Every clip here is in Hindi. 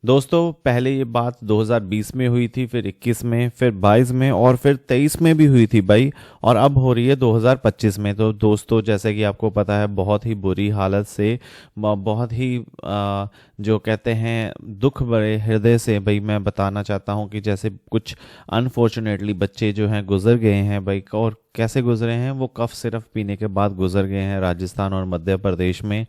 दोस्तों पहले ये बात 2020 में हुई थी, फिर 21 में, फिर 22 में और फिर 23 में भी हुई थी भाई। और अब हो रही है 2025 में। तो दोस्तों जैसे कि आपको पता है, बहुत ही बुरी हालत से, बहुत ही जो कहते हैं दुख भरे हृदय से भाई मैं बताना चाहता हूँ कि जैसे कुछ अनफॉर्चुनेटली बच्चे जो हैं गुजर गए हैं भाई। और कैसे गुजरे हैं? वो कफ सिरप पीने के बाद गुजर गए हैं राजस्थान और मध्य प्रदेश में।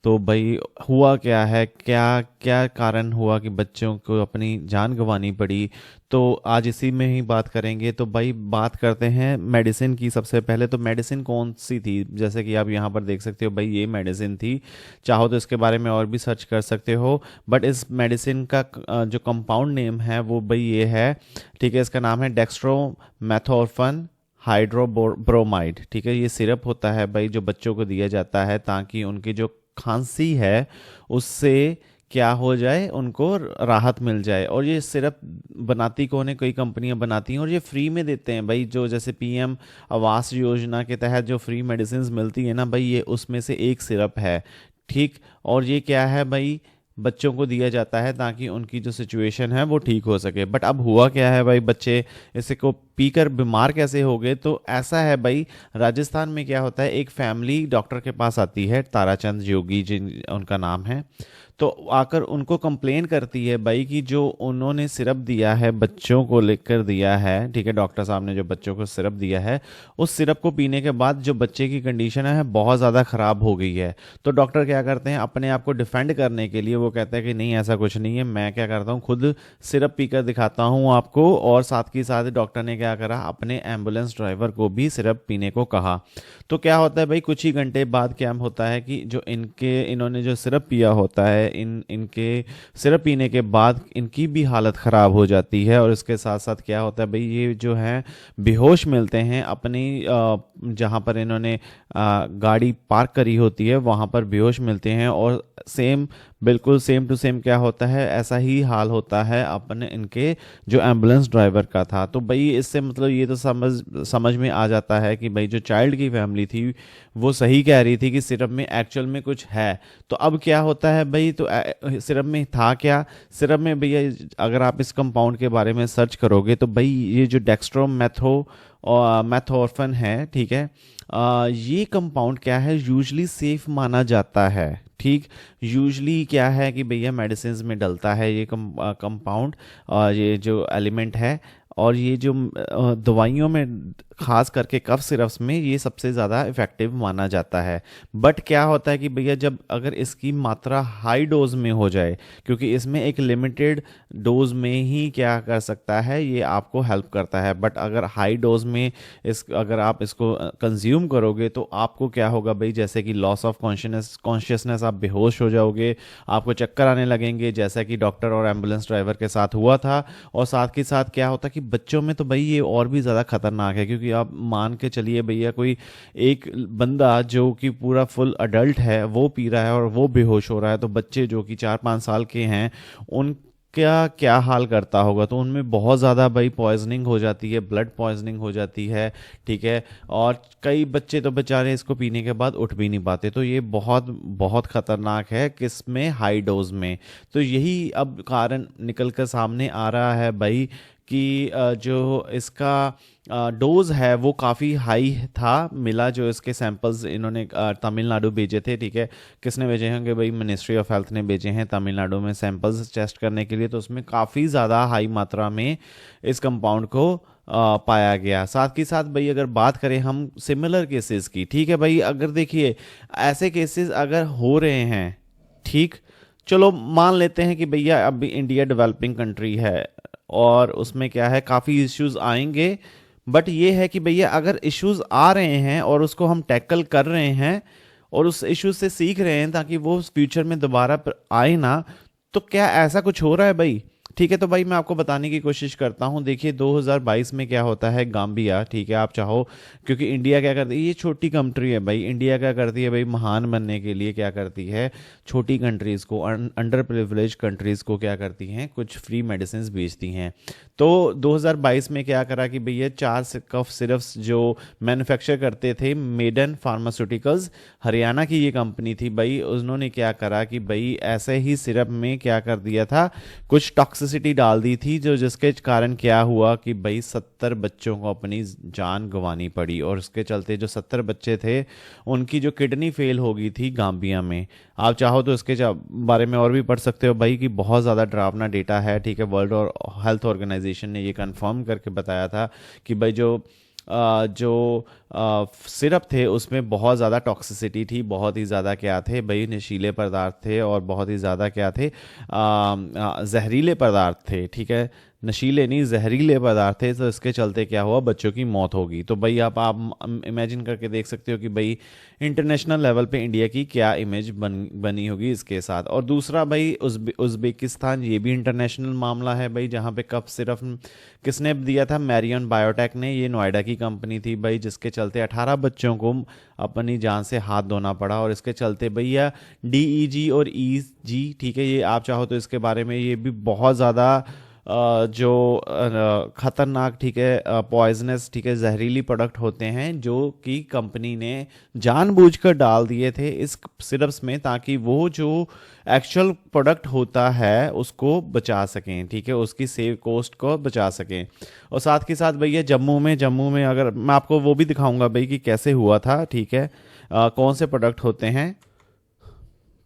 तो भाई हुआ क्या है, क्या क्या कारण हुआ कि बच्चों को अपनी जान गंवानी पड़ी? तो आज इसी में ही बात करेंगे। तो भाई बात करते हैं मेडिसिन की। सबसे पहले तो मेडिसिन कौन सी थी, जैसे कि आप यहाँ पर देख सकते हो भाई, ये मेडिसिन थी। चाहो तो इसके बारे में और भी सर्च कर सकते हो, बट इस मेडिसिन का जो कंपाउंड नेम है वो भाई ये है, ठीक है। इसका नाम है डेक्स्ट्रोमेथोर्फन हाइड्रोब्रोमाइड, ठीक है। ये सिरप होता है भाई जो बच्चों को दिया जाता है ताकि उनकी जो खांसी है उससे क्या हो जाए, उनको राहत मिल जाए। और ये सिरप बनाती कौन है? कई कंपनियां बनाती हैं और ये फ्री में देते हैं भाई। जो जैसे पीएम आवास योजना के तहत जो फ्री मेडिसिन मिलती है ना भाई, ये उसमें से एक सिरप है, ठीक। और ये क्या है भाई, बच्चों को दिया जाता है ताकि उनकी जो सिचुएशन है वो ठीक हो सके। बट अब हुआ क्या है भाई, बच्चे इसे को पीकर बीमार कैसे हो गए? तो ऐसा है भाई, राजस्थान में क्या होता है, एक फैमिली डॉक्टर के पास आती है, ताराचंद योगी जिन उनका नाम है। तो आकर उनको कंप्लेन करती है भाई कि जो उन्होंने सिरप दिया है, बच्चों को लेकर दिया है, ठीक है, डॉक्टर साहब ने जो बच्चों को सिरप दिया है, उस सिरप को पीने के बाद जो बच्चे की कंडीशन है बहुत ज़्यादा ख़राब हो गई है। तो डॉक्टर क्या करते हैं, अपने आप को डिफेंड करने के लिए वो कहते हैं कि नहीं ऐसा कुछ नहीं है, मैं क्या करता हूँ खुद सिरप पीकर दिखाता हूँ आपको। और साथ ही साथ डॉक्टर ने क्या करा, अपने एम्बुलेंस ड्राइवर को भी सिरप पीने को कहा। तो क्या होता है भाई, कुछ ही घंटे बाद क्या होता है कि जो इन्होंने जो सिरप पिया होता है, इनके सिरप पीने के बाद इनकी भी हालत ख़राब हो जाती है। और इसके साथ साथ क्या होता है भाई, ये जो है बेहोश मिलते हैं अपनी जहाँ पर इन्होंने गाड़ी पार्क करी होती है वहाँ पर बेहोश मिलते हैं। और बिल्कुल सेम टू सेम क्या होता है, ऐसा ही हाल होता है अपने इनके जो एम्बुलेंस ड्राइवर का था। तो भाई इससे मतलब ये तो समझ में आ जाता है कि भाई जो चाइल्ड की फैमिली थी वो सही कह रही थी कि सिरप में एक्चुअल में कुछ है। तो अब क्या होता है भाई, तो सिरप में था क्या? सिरप में भैया अगर आप इस कंपाउंड के बारे में सर्च करोगे तो भाई ये जो मैथोर्फन है, ठीक है, ये कंपाउंड क्या है, यूजली सेफ माना जाता है, ठीक। यूजली क्या है कि भैया मेडिसिन में डलता है ये कंपाउंड, ये जो एलिमेंट है। और ये जो दवाइयों में खास करके कफ सिरप्स में ये सबसे ज़्यादा इफ़ेक्टिव माना जाता है। बट क्या होता है कि भैया जब अगर इसकी मात्रा हाई डोज में हो जाए, क्योंकि इसमें एक लिमिटेड डोज में ही क्या कर सकता है, ये आपको हेल्प करता है। बट अगर हाई डोज में अगर आप इसको कंज्यूम करोगे तो आपको क्या होगा भाई, जैसे कि लॉस ऑफ कॉन्शियसनेस, आप बेहोश हो जाओगे, आपको चक्कर आने लगेंगे, जैसा कि डॉक्टर और एम्बुलेंस ड्राइवर के साथ हुआ था। और साथ ही साथ क्या होता है कि बच्चों में तो भाई ये और भी ज़्यादा खतरनाक है, क्योंकि आप मान के चलिए भैया कोई एक बंदा जो कि पूरा फुल अडल्ट है वो पी रहा है और वो बेहोश हो रहा है, तो बच्चे जो कि 4-5 साल के हैं उन क्या क्या हाल करता होगा। तो उनमें बहुत ज़्यादा भाई पॉइजनिंग हो जाती है, ब्लड पॉइजनिंग हो जाती है, ठीक है। और कई बच्चे तो बेचारे इसको पीने के बाद उठ भी नहीं पाते। तो ये बहुत बहुत ख़तरनाक है, किस में, हाई डोज में। तो यही अब कारण निकल कर सामने आ रहा है भाई कि जो इसका डोज है वो काफ़ी हाई था मिला। जो इसके सैंपल्स इन्होंने तमिलनाडु भेजे थे, ठीक है। किसने भेजे होंगे भाई, मिनिस्ट्री ऑफ हेल्थ ने भेजे हैं तमिलनाडु में सैंपल्स टेस्ट करने के लिए। तो उसमें काफ़ी ज़्यादा हाई मात्रा में इस कंपाउंड को पाया गया। साथ ही साथ भाई अगर बात करें हम सिमिलर केसेस की, ठीक है भाई, अगर देखिए ऐसे केसेस अगर हो रहे हैं, ठीक, चलो मान लेते हैं कि भैया अभी इंडिया डेवलपिंग कंट्री है और उसमें क्या है, काफ़ी इश्यूज आएंगे। बट ये है कि भैया अगर इश्यूज आ रहे हैं और उसको हम टैकल कर रहे हैं और उस इश्यूज से सीख रहे हैं ताकि वो फ्यूचर में दोबारा आए ना, तो क्या ऐसा कुछ हो रहा है भाई? ठीक है, तो भाई मैं आपको बताने की कोशिश करता हूँ। देखिए 2022 में क्या होता है, गाम्बिया, ठीक है, आप चाहो, क्योंकि इंडिया क्या करती है, ये छोटी कंट्री है भाई, इंडिया क्या करती है भाई, महान बनने के लिए क्या करती है, छोटी कंट्रीज़ को, अंडर प्रिविलेज कंट्रीज़ को क्या करती हैं, कुछ फ्री मेडिसिन बेचती हैं। तो 2022 में क्या करा कि भैया 4 कफ सिरप्स जो मैन्युफैक्चर करते थे, मेडन फार्मास्यूटिकल्स, हरियाणा की ये कंपनी थी भाई, उन्होंने क्या करा कि भाई ऐसे ही सिरप में क्या कर दिया था, कुछ टॉक्सिसिटी डाल दी थी, जो जिसके कारण क्या हुआ कि भाई 70 बच्चों को अपनी जान गंवानी पड़ी, और उसके चलते जो 70 बच्चे थे उनकी जो किडनी फेल हो गई थी गाम्बिया में। आप चाहो तो इसके बारे में और भी पढ़ सकते हो भाई, कि बहुत ज़्यादा डरावना डेटा है, ठीक है। वर्ल्ड और हेल्थ ऑर्गेनाइजेशन ने ये कंफर्म करके बताया था कि भाई जो सिरप थे उसमें बहुत ज़्यादा टॉक्सिसिटी थी, बहुत ही ज़्यादा क्या थे भाई, नशीले पदार्थ थे, और बहुत ही ज़्यादा क्या थे, जहरीले पदार्थ थे, ठीक है, नशीले नहीं जहरीले पदार्थ थे। तो इसके चलते क्या हुआ, बच्चों की मौत होगी। तो भाई आप इमेजिन करके देख सकते हो कि भाई इंटरनेशनल लेवल पे इंडिया की क्या इमेज बनी होगी इसके साथ। और दूसरा भाई उज़्बेकिस्तान, ये भी इंटरनेशनल मामला है भाई, जहाँ पे कफ सिरप किसने दिया था, मैरियन बायोटेक ने, ये नोएडा की कंपनी थी भाई, जिसके चलते 18 बच्चों को अपनी जान से हाथ धोना पड़ा। और इसके चलते भैया DEG और EG, ठीक है, ये आप चाहो तो इसके बारे में, ये भी बहुत ज़्यादा जो खतरनाक, ठीक है, पॉइजनस, ठीक है, जहरीली प्रोडक्ट होते हैं, जो कि कंपनी ने जानबूझकर डाल दिए थे इस सिरप्स में, ताकि वो जो एक्चुअल प्रोडक्ट होता है उसको बचा सकें, ठीक है, उसकी सेव कॉस्ट को बचा सकें। और साथ के साथ भैया जम्मू में अगर मैं आपको वो भी दिखाऊंगा भाई कि कैसे हुआ था, ठीक है, कौन से प्रोडक्ट होते हैं।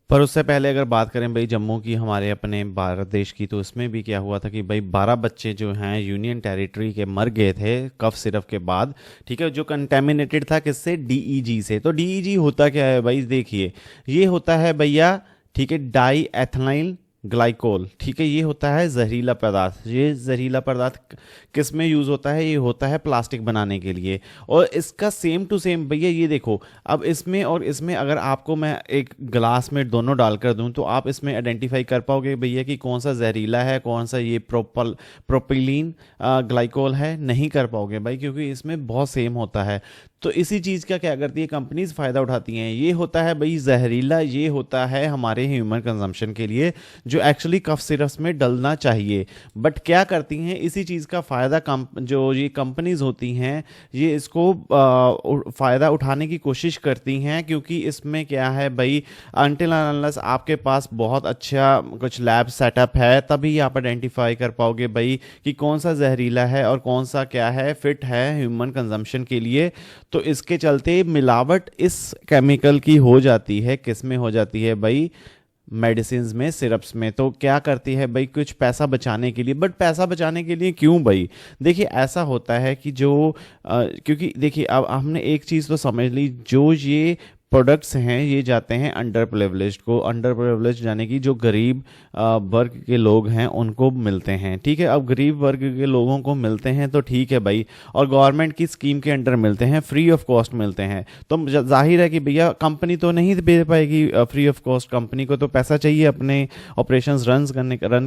पर उससे पहले अगर बात करें भाई जम्मू की, हमारे अपने भारत देश की, तो इसमें भी क्या हुआ था कि भाई 12 बच्चे जो हैं यूनियन टेरिटरी के मर गए थे कफ सिरप के बाद, ठीक है, जो कंटेमिनेटेड था किससे, DEG से। तो DEG होता क्या है भाई, देखिए ये होता है भैया, ठीक है, डाई एथनाइल ग्लाइकोल, ठीक है, ये होता है जहरीला पदार्थ। ये जहरीला पदार्थ किस में यूज़ होता है, ये होता है प्लास्टिक बनाने के लिए। और इसका सेम टू सेम भैया ये देखो, अब इसमें और इसमें अगर आपको मैं एक ग्लास में दोनों डालकर दूं, तो आप इसमें आइडेंटिफाई कर पाओगे भैया कि कौन सा जहरीला है, कौन सा ये प्रोपिलीन ग्लाइकोल है, नहीं कर पाओगे भाई, क्योंकि इसमें बहुत सेम होता है। तो इसी चीज़ का क्या करती है कंपनीज फ़ायदा उठाती हैं। ये होता है भाई जहरीला, ये होता है हमारे ह्यूमन कंजम्पशन के लिए, जो एक्चुअली कफ सिरप्स में डलना चाहिए। बट क्या करती हैं, इसी चीज़ का फ़ायदा जो ये कंपनीज होती हैं, ये इसको फ़ायदा उठाने की कोशिश करती हैं, क्योंकि इसमें क्या है भाई, अनटिल अनलेस आपके पास बहुत अच्छा कुछ लैब सेटअप है, तभी आप आइडेंटिफाई कर पाओगे भाई कि कौन सा जहरीला है और कौन सा क्या है, फिट है ह्यूमन कंजम्पशन के लिए। तो इसके चलते मिलावट इस केमिकल की हो जाती है, किस में हो जाती है भाई, मेडिसिन में, सिरप्स में। तो क्या करती है भाई, कुछ पैसा बचाने के लिए। बट पैसा बचाने के लिए क्यों भाई, देखिए ऐसा होता है कि क्योंकि देखिए अब हमने एक चीज़ तो समझ ली, जो ये प्रोडक्ट्स हैं ये जाते हैं अंडर प्रिविलेज्ड को, अंडर प्रिविलेज्ड यानी कि जो गरीब वर्ग के लोग हैं उनको मिलते हैं, ठीक है। अब गरीब वर्ग के लोगों को मिलते हैं तो ठीक है भाई, और गवर्नमेंट की स्कीम के अंडर मिलते हैं, फ्री ऑफ कॉस्ट मिलते हैं। तो जाहिर है कि भैया कंपनी तो नहीं दे पाएगी फ्री ऑफ कॉस्ट, कंपनी को तो पैसा चाहिए अपने ऑपरेशंस रन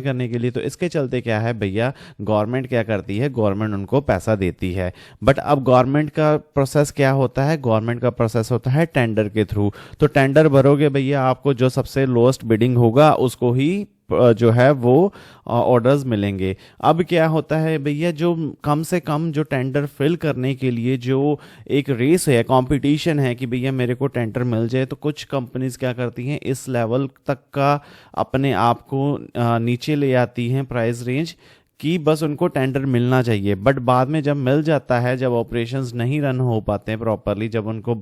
करने के लिए। तो इसके चलते क्या है भैया, गवर्नमेंट क्या करती है, गवर्नमेंट उनको पैसा देती है। बट अब गवर्नमेंट का प्रोसेस क्या होता है, गवर्नमेंट का प्रोसेस होता है टेंडर के थ्रू। तो टेंडर भरोगे भैया, आपको जो सबसे लोएस्ट बिडिंग होगा उसको ही जो है वो ऑर्डर्स मिलेंगे। अब क्या होता है भैया, जो कम से कम जो टेंडर फिल करने के लिए जो एक रेस है, कंपटीशन है कि भैया मेरे को टेंडर मिल जाए, तो कुछ कंपनीज क्या करती हैं, इस लेवल तक का अपने आप को नीचे ले आती हैं प्राइस रेंज, कि बस उनको टेंडर मिलना चाहिए। बट बाद में जब मिल जाता है, जब ऑपरेशंस नहीं रन हो पाते हैं प्रॉपरली, जब उनको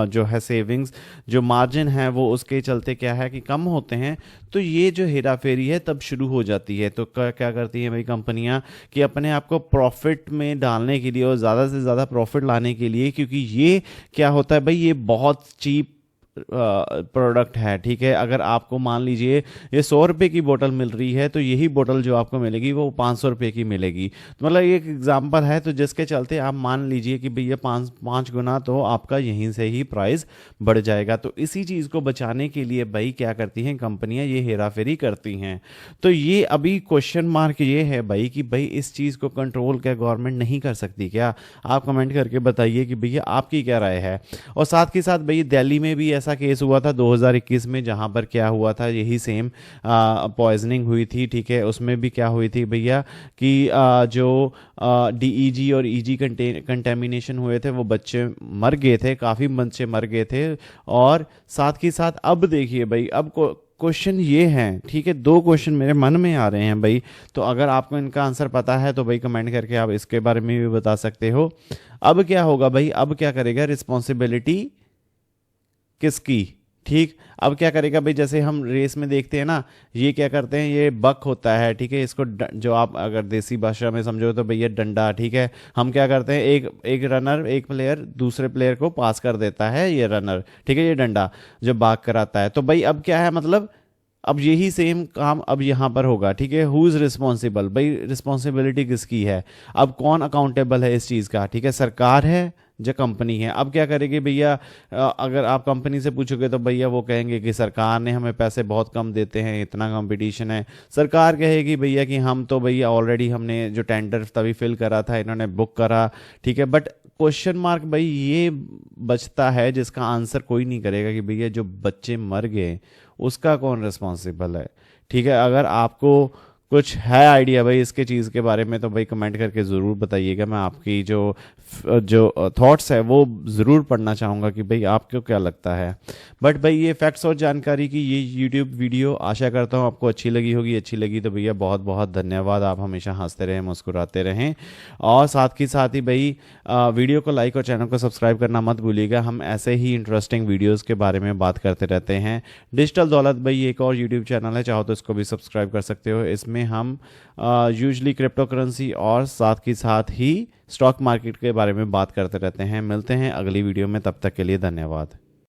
जो है सेविंग्स, जो मार्जिन है वो उसके चलते क्या है कि कम होते हैं, तो ये जो हेरा फेरी है तब शुरू हो जाती है। तो क्या करती हैं भाई कंपनियां, कि अपने आप को प्रॉफिट में डालने के लिए और ज़्यादा से ज़्यादा प्रॉफिट लाने के लिए, क्योंकि ये क्या होता है भाई, ये बहुत चीप प्रोडक्ट है, ठीक है। अगर आपको मान लीजिए ये 100 रुपये की बोतल मिल रही है तो यही बोतल जो आपको मिलेगी वो 500 रुपये की मिलेगी। तो मतलब एक एग्जांपल है, तो जिसके चलते आप मान लीजिए कि भैया 5 गुना तो आपका यहीं से ही प्राइस बढ़ जाएगा। तो इसी चीज़ को बचाने के लिए भाई क्या करती हैं कंपनियां, ये हेरा फेरी करती हैं। तो ये अभी क्वेश्चन मार्क ये है भाई कि भाई इस चीज़ को कंट्रोल क्या गवर्नमेंट नहीं कर सकती क्या? आप कमेंट करके बताइए कि भैया आपकी क्या राय है। और साथ के साथ भाई दिल्ली में भी ऐसा केस हुआ था 2021 में, जहां पर क्या हुआ था, यही सेम पॉइजनिंग हुई थी, ठीक है। उसमें भी क्या हुई थी भैया कि जो डीईजी और ईजी कंटेमिनेशन हुए थे, वो बच्चे मर गए थे, काफ़ी बच्चे मर गए थे। और साथ के साथ अब देखिए भाई, अब क्वेश्चन ये है, ठीक है, 2 क्वेश्चन मेरे मन में आ रहे हैं भाई। तो अगर आपको इनका आंसर पता है तो भाई कमेंट करके आप इसके बारे में भी बता सकते हो। अब क्या होगा भाई, अब क्या करेगा, रिस्पॉन्सिबिलिटी किसकी? ठीक, अब क्या करेगा भाई, जैसे हम रेस में देखते हैं ना, ये क्या करते हैं, ये बक होता है, ठीक है। इसको जो आप अगर देसी भाषा में समझो तो भैया डंडा, ठीक है। हम क्या करते हैं, एक रनर, एक प्लेयर दूसरे प्लेयर को पास कर देता है, ये रनर, ठीक है, ये डंडा जो भाग कराता है। तो भाई अब क्या है, मतलब अब यही सेम काम अब यहाँ पर होगा, ठीक है। हु इज़ रिस्पॉन्सिबल, भाई रिस्पॉन्सिबिलिटी किसकी है? अब कौन अकाउंटेबल है इस चीज़ का, ठीक है, सरकार है जो कंपनी है। अब क्या करेगी भैया, अगर आप कंपनी से पूछोगे तो भैया वो कहेंगे कि सरकार ने हमें पैसे बहुत कम देते हैं, इतना कंपटीशन है। सरकार कहेगी भैया कि हम तो भैया ऑलरेडी हमने जो टेंडर तभी फिल करा था, इन्होंने बुक करा, ठीक है। बट क्वेश्चन मार्क भाई ये बचता है जिसका आंसर कोई नहीं करेगा कि भैया जो बच्चे मर गए उसका कौन रिस्पॉन्सिबल है, ठीक है। अगर आपको कुछ है आइडिया भाई इसके चीज़ के बारे में तो भाई कमेंट करके ज़रूर बताइएगा। मैं आपकी जो थॉट्स है वो ज़रूर पढ़ना चाहूँगा कि भाई आपको क्या लगता है। बट भाई ये फैक्ट्स और जानकारी की ये यूट्यूब वीडियो आशा करता हूँ आपको अच्छी लगी होगी। अच्छी लगी तो भैया बहुत बहुत धन्यवाद। आप हमेशा हंसते रहें, मुस्कुराते रहें, और साथ ही भाई वीडियो को लाइक और चैनल को सब्सक्राइब करना मत भूलिएगा। हम ऐसे ही इंटरेस्टिंग वीडियोज़ के बारे में बात करते रहते हैं। डिजिटल दौलत भाई एक और यूट्यूब चैनल है, चाहो तो इसको भी सब्सक्राइब कर सकते हो। इसमें हम यूजली क्रिप्टो करेंसी और साथ ही स्टॉक मार्केट के बारे में बात करते रहते हैं। मिलते हैं अगली वीडियो में, तब तक के लिए धन्यवाद।